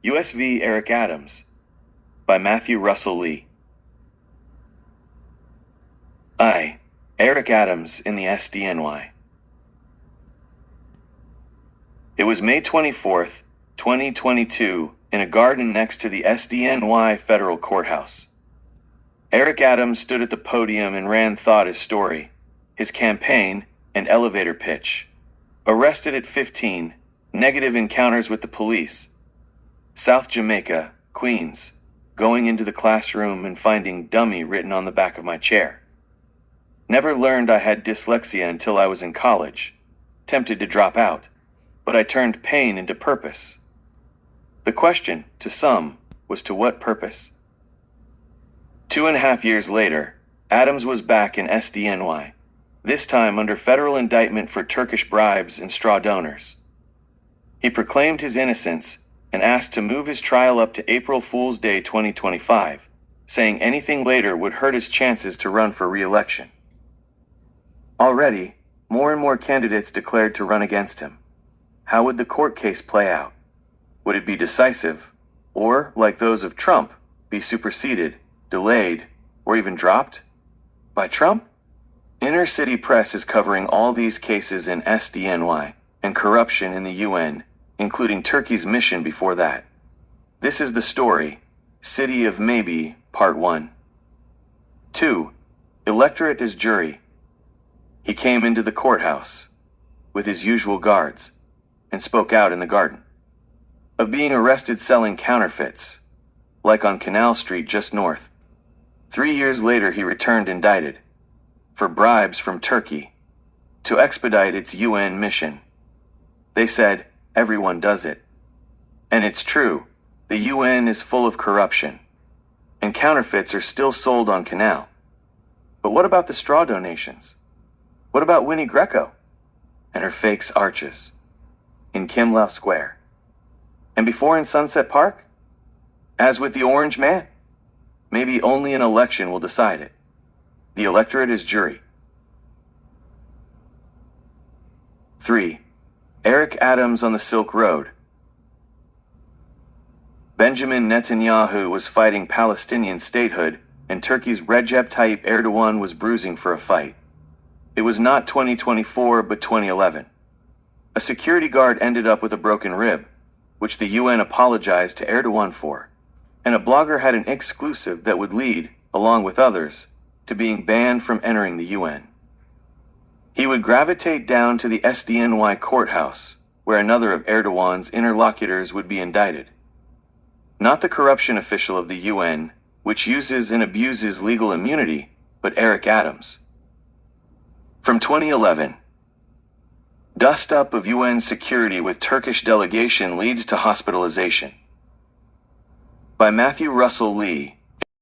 U.S. v. Eric Adams by Matthew Russell Lee. I, Eric Adams in the SDNY. It was May 24th, 2022, in a garden next to the SDNY Federal courthouse. Eric Adams stood at the podium and ran thought his story, his campaign, and elevator pitch. Arrested at 15, negative encounters with the police. South Jamaica, Queens, going into the classroom and finding dummy written on the back of my chair. Never learned I had dyslexia until I was in college. Tempted to drop out, but I turned pain into purpose. The question, to some, was to what purpose? 2.5 years later, Adams was back in SDNY, this time under federal indictment for Turkish bribes and straw donors. He proclaimed his innocence and asked to move his trial up to April Fool's Day 2025, saying anything later would hurt his chances to run for re-election. Already, more and more candidates declared to run against him. How would the court case play out? Would it be decisive, or, like those of Trump, be superseded, delayed, or even dropped? By Trump? Inner city press is covering all these cases in SDNY and corruption in the UN, including Turkey's mission before that. This is the story, City of Maybe, Part 1. 2. Electorate as jury. He came into the courthouse, with his usual guards, and spoke out in the garden. Of being arrested selling counterfeits, like on Canal Street just north. 3 years later he returned indicted, for bribes from Turkey, to expedite its UN mission. They said, everyone does it. And it's true, the UN is full of corruption, and counterfeits are still sold on Canal. But what about the straw donations? What about Winnie Greco and her fakes arches in Kimlau Square? And before in Sunset Park? As with the Orange Man? Maybe only an election will decide it. The electorate is jury. 3. Eric Adams on the Silk Road. Benjamin Netanyahu was fighting Palestinian statehood, and Turkey's Recep Tayyip Erdogan was bruising for a fight. It was not 2024 but 2011. A security guard ended up with a broken rib, which the UN apologized to Erdogan for, and a blogger had an exclusive that would lead, along with others, to being banned from entering the UN. He would gravitate down to the SDNY courthouse, where another of Erdogan's interlocutors would be indicted. Not the corruption official of the UN, which uses and abuses legal immunity, but Eric Adams. From 2011. Dust up of UN security with Turkish delegation leads to hospitalization. By Matthew Russell Lee.